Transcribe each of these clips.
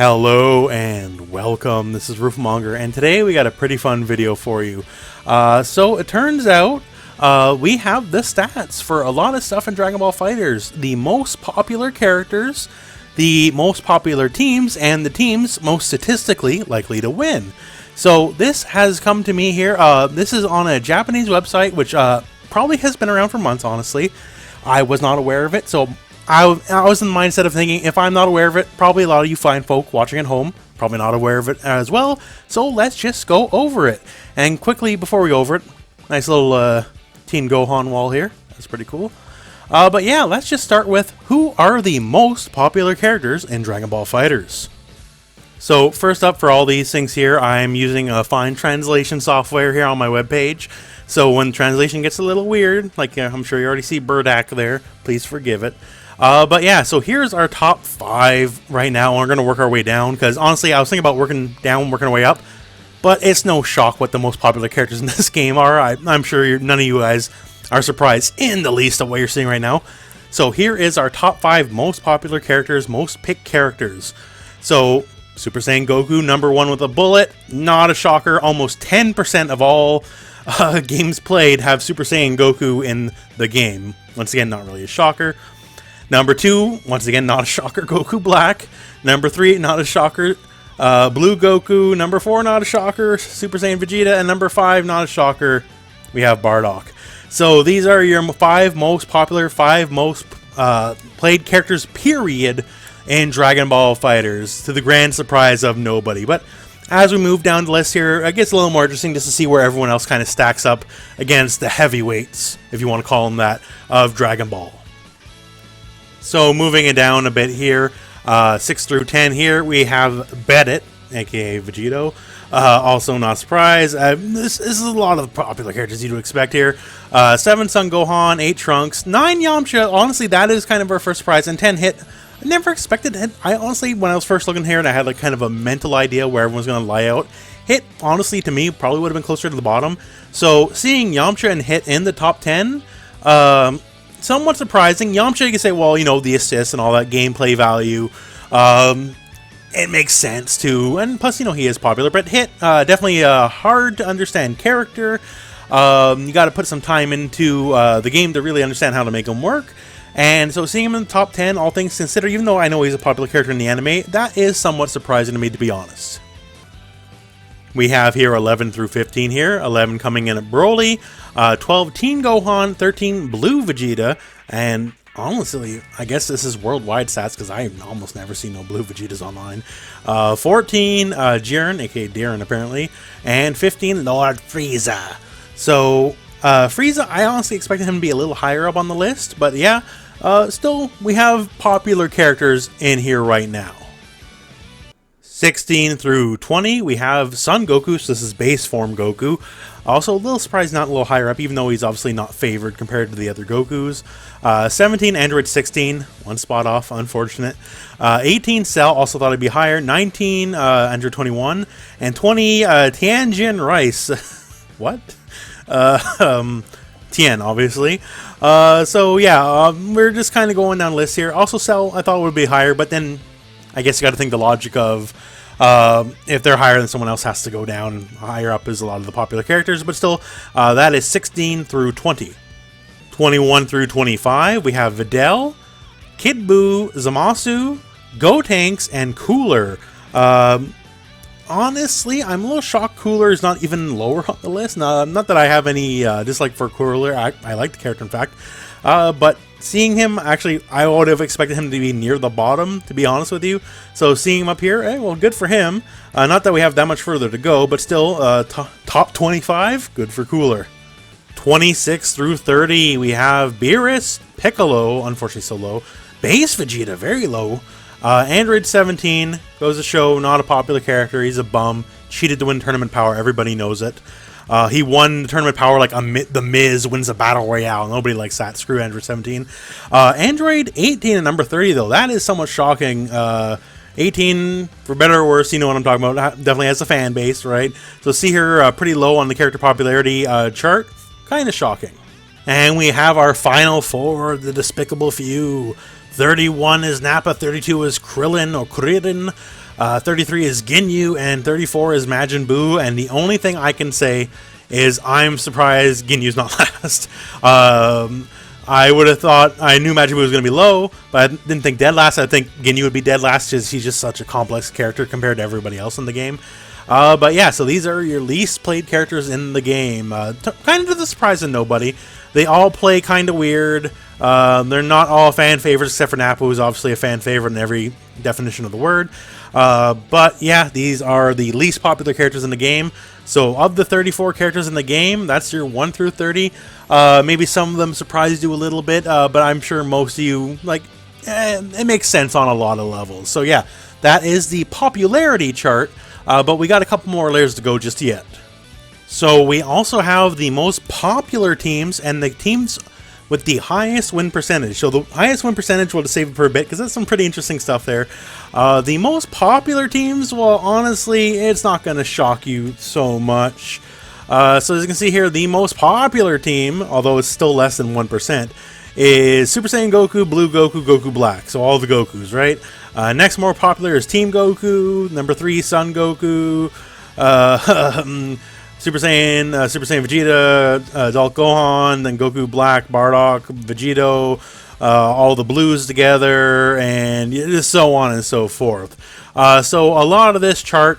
Hello and welcome. This is Rooflemonger, and today we got a pretty fun video for you. So it turns out we have the stats for a lot of stuff in Dragon Ball FighterZ. The most popular characters, the most popular teams, and the teams most statistically likely to win. So this has come to me here. This is on a Japanese website, which probably has been around for months, honestly. I was not aware of it, so I was in the mindset of thinking, if I'm not aware of it, probably a lot of you fine folk watching at home probably not aware of it as well. So let's just go over it. And quickly, before we go over it, nice little Teen Gohan wall here. That's pretty cool. But yeah, let's just start with who are the most popular characters in Dragon Ball FighterZ. So first up, for all these things here, I'm using a fine translation software here on my webpage. So when translation gets a little weird, like I'm sure you already see Burdak there, please forgive it. But yeah, so here's our top 5 right now, and we're going to work our way down, because honestly, I was thinking about working down, working our way up, but it's no shock what the most popular characters in this game are. I'm sure none of you guys are surprised in the least of what you're seeing right now. So here is our top 5 most popular characters, most picked characters. So Super Saiyan Goku, number 1 with a bullet, not a shocker. Almost 10% of all games played have Super Saiyan Goku in the game. Once again, not really a shocker. Number 2, once again, not a shocker, Goku Black. Number 3, not a shocker, Blue Goku. Number 4, not a shocker, Super Saiyan Vegeta. And number 5, not a shocker, we have Bardock. So these are your 5 most popular, 5 most played characters, period, in Dragon Ball FighterZ, to the grand surprise of nobody. But as we move down the list here, it gets a little more interesting just to see where everyone else kind of stacks up against the heavyweights, if you want to call them that, of Dragon Ball. So moving it down a bit here, 6 through 10 here, we have Bedit, aka Vegito. Also not surprised. This is a lot of the popular characters you'd expect here. 7 Son Gohan, 8 Trunks, 9 Yamcha. Honestly, that is kind of our first surprise. And 10 Hit. I never expected Hit. I honestly, when I was first looking here and I had like kind of a mental idea where everyone's going to lie out, Hit, honestly, to me, probably would have been closer to the bottom. So seeing Yamcha and Hit in the top 10, somewhat surprising. Yamcha, you can say, well, you know, the assists and all that gameplay value. It makes sense too, and plus, you know, he is popular. But Hit, definitely a hard to understand character. You got to put some time into the game to really understand how to make him work. And so seeing him in the top 10, all things considered, even though I know he's a popular character in the anime, that is somewhat surprising to me, to be honest. We have here 11 through 15 here. 11 coming in at Broly, 12 Teen Gohan, 13 Blue Vegeta, and honestly, I guess this is worldwide stats because I almost never see no Blue Vegetas online. 14 Jiren, aka Darren apparently, and 15 Lord Frieza. So Frieza, I honestly expected him to be a little higher up on the list, but yeah, still we have popular characters in here right now. 16 through 20, we have Son Goku, so this is base form Goku. Also, a little surprised not a little higher up, even though he's obviously not favored compared to the other Gokus. 17, Android 16, 1 spot off, unfortunate. 18, Cell, also thought it'd be higher. 19, Android 21. And 20, Tianjin Rice. What? Tien, obviously. So yeah, we're just kind of going down the list here. Also, Cell, I thought would be higher, but then I guess you got to think the logic of if they're higher, then someone else has to go down. Higher up is a lot of the popular characters, but still, that is 16 through 20. 21 through 25, we have Videl, Kid Buu, Zamasu, Gotenks, and Cooler. Honestly, I'm a little shocked Cooler is not even lower on the list. Not that I have any dislike for Cooler. I like the character, in fact. But seeing him, actually, I would have expected him to be near the bottom, to be honest with you. So seeing him up here, well, good for him. Not that we have that much further to go, but still, top 25, good for Cooler. 26 through 30, we have Beerus, Piccolo, unfortunately so low. Base Vegeta, very low. Android 17, goes to show, not a popular character. He's a bum. Cheated to win tournament power, everybody knows it. He won the tournament power like the Miz wins a battle royale. Nobody likes that. Screw Android 17. Android 18 at number 30, though. That is somewhat shocking. 18, for better or worse, you know what I'm talking about. Definitely has a fan base, right? So see her pretty low on the character popularity chart. Kind of shocking. And we have our final 4, the Despicable Few. 31 is Nappa, 32 is Krillin or Kuririn, 33 is Ginyu, and 34 is Majin Buu. And the only thing I can say is I'm surprised Ginyu's not last. I would have thought, I knew Majin Buu was going to be low, but I didn't think dead last. I think Ginyu would be dead last because he's just such a complex character compared to everybody else in the game. But yeah, so these are your least played characters in the game. Kind of to the surprise of nobody. They all play kind of weird. They're not all fan favorites except for Nappa, who's obviously a fan favorite in every definition of the word. But yeah, these are the least popular characters in the game. So of the 34 characters in the game, that's your 1 through 30. Maybe some of them surprised you a little bit, but I'm sure most of you, like, it makes sense on a lot of levels. So yeah, that is the popularity chart, but we got a couple more layers to go just yet. So we also have the most popular teams and the teams with the highest win percentage. So the highest win percentage, we'll just save it for a bit because that's some pretty interesting stuff there. The most popular teams, well, honestly, it's not going to shock you so much. So as you can see here, the most popular team, although it's still less than 1%, is Super Saiyan Goku, Blue Goku, Goku Black. So all the Gokus, right? Next more popular is Team Goku. Number 3, Son Goku. Super Saiyan Vegeta, Adult Gohan, then Goku Black, Bardock, Vegito, all the blues together, and just so on and so forth. So a lot of this chart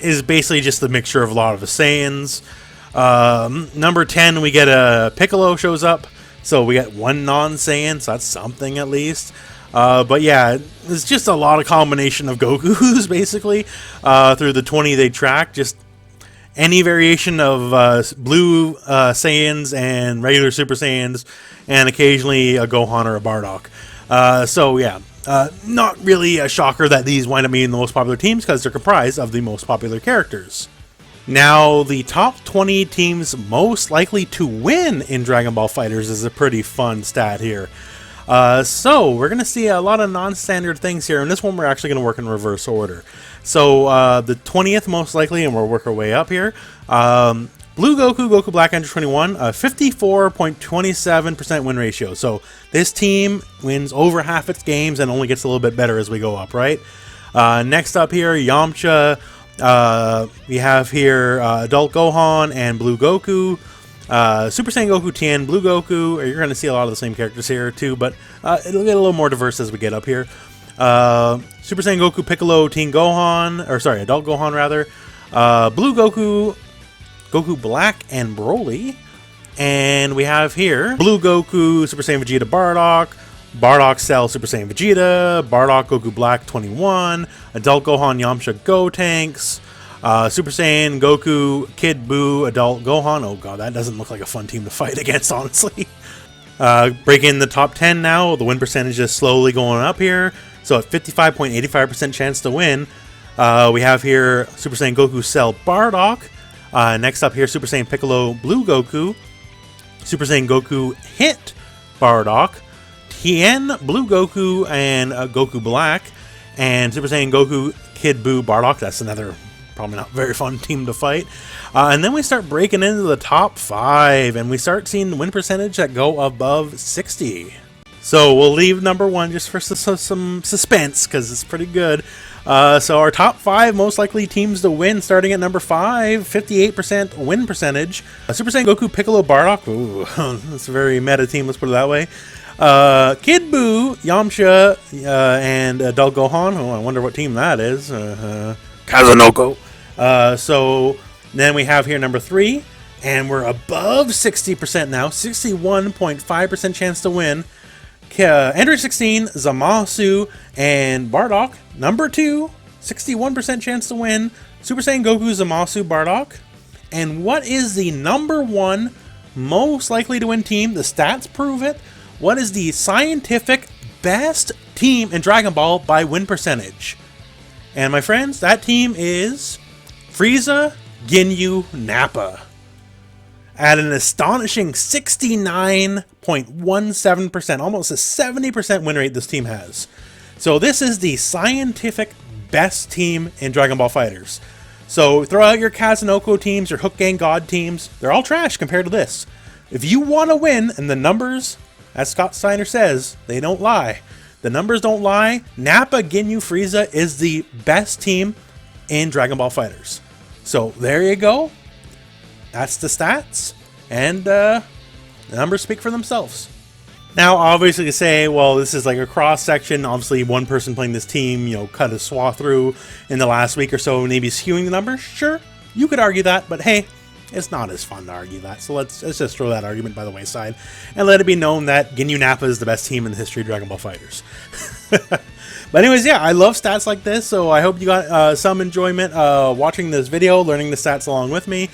is basically just a mixture of a lot of the Saiyans. Number 10, we get a Piccolo shows up, so we get one non-Saiyan, so that's something at least. But yeah, it's just a lot of combination of Gokus, basically, through the 20 they track, just any variation of blue Saiyans and regular Super Saiyans, and occasionally a Gohan or a Bardock. So yeah, not really a shocker that these wind up being the most popular teams because they're comprised of the most popular characters. Now, the top 20 teams most likely to win in Dragon Ball FighterZ is a pretty fun stat here. So we're going to see a lot of non-standard things here, and this one we're actually going to work in reverse order. So the 20th most likely, and we'll work our way up here. Blue Goku, Goku Black Under 21, 54.27% win ratio. So this team wins over half its games and only gets a little bit better as we go up, right? Next up here, Yamcha. We have here Adult Gohan and Blue Goku. Super Saiyan Goku Tien, Blue Goku. You're going to see a lot of the same characters here too, but it'll get a little more diverse as we get up here. Super Saiyan Goku Piccolo Teen Gohan, or sorry, Adult Gohan rather. Blue Goku, Goku Black and Broly. And we have here Blue Goku, Super Saiyan Vegeta Bardock, Bardock Cell Super Saiyan Vegeta, Bardock Goku Black 21, Adult Gohan Yamcha Gotenks, Super Saiyan Goku Kid Buu Adult Gohan. Oh god, that doesn't look like a fun team to fight against, honestly. Breaking the top 10 now, the win percentage is slowly going up here. So at 55.85% chance to win, we have here Super Saiyan Goku Cell Bardock. Next up here, Super Saiyan Piccolo Blue Goku, Super Saiyan Goku Hit Bardock, Tien Blue Goku and Goku Black, and Super Saiyan Goku Kid Buu Bardock. That's another probably not very fun team to fight. And then we start breaking into the top 5, and we start seeing the win percentage that go above 60. So we'll leave number 1 just for some suspense, because it's pretty good. So our top 5 most likely teams to win, starting at number 5, 58% win percentage. Super Saiyan Goku Piccolo Bardock. Ooh, that's a very meta team, let's put it that way. Kid Buu, Yamcha, and Adult Gohan. Oh, I wonder what team that is. Kazunoko. So then we have here number 3, and we're above 60% now, 61.5% chance to win. Android 16, Zamasu, and Bardock. Number 2, 61% chance to win, Super Saiyan Goku, Zamasu, Bardock. And what is the number 1 most likely to win team? The stats prove it. What is the scientific best team in Dragon Ball by win percentage? And my friends, that team is Frieza, Ginyu, Nappa. At an astonishing 69.17%, almost a 70% win rate this team has. So this is the scientific best team in Dragon Ball FighterZ. So throw out your Kazunoko teams, your Hook Gang God teams. They're all trash compared to this. If you want to win, and the numbers, as Scott Steiner says, they don't lie. The numbers don't lie. Nappa, Ginyu, Frieza is the best team in Dragon Ball FighterZ. So there you go. That's the stats. And the numbers speak for themselves. Now, obviously, you say, well, this is like a cross section. Obviously, one person playing this team, you know, cut a swath through in the last week or so, maybe skewing the numbers. Sure, you could argue that, but hey, it's not as fun to argue that. So let's just throw that argument by the wayside and let it be known that Ginyu Nappa is the best team in the history of Dragon Ball FighterZ. But anyways, yeah, I love stats like this, so I hope you got some enjoyment watching this video, learning the stats along with me.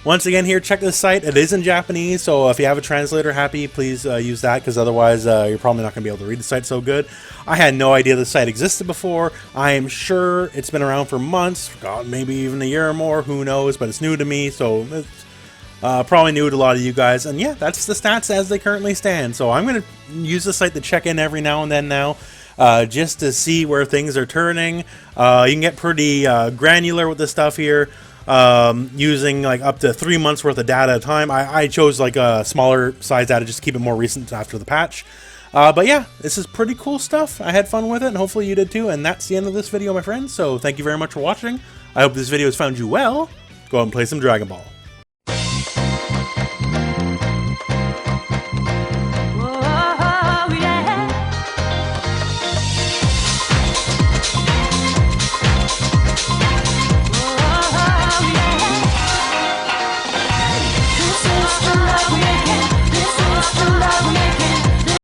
Once again, here, check this site. It is in Japanese, so if you have a translator happy, please use that, because otherwise you're probably not going to be able to read the site so good. I had no idea the site existed before. I am sure it's been around for months, God, maybe even a year or more, who knows, but it's new to me, so it's probably new to a lot of you guys. And yeah, that's the stats as they currently stand. So I'm going to use the site to check in every now and then now, just to see where things are turning. You can get pretty granular with this stuff here. Using like up to 3 months worth of data at a time. I chose like a smaller size data just to keep it more recent after the patch. But yeah, this is pretty cool stuff. I had fun with it, and hopefully you did too. And that's the end of this video, my friends. So thank you very much for watching. I hope this video has found you well. Go out and play some Dragon Ball.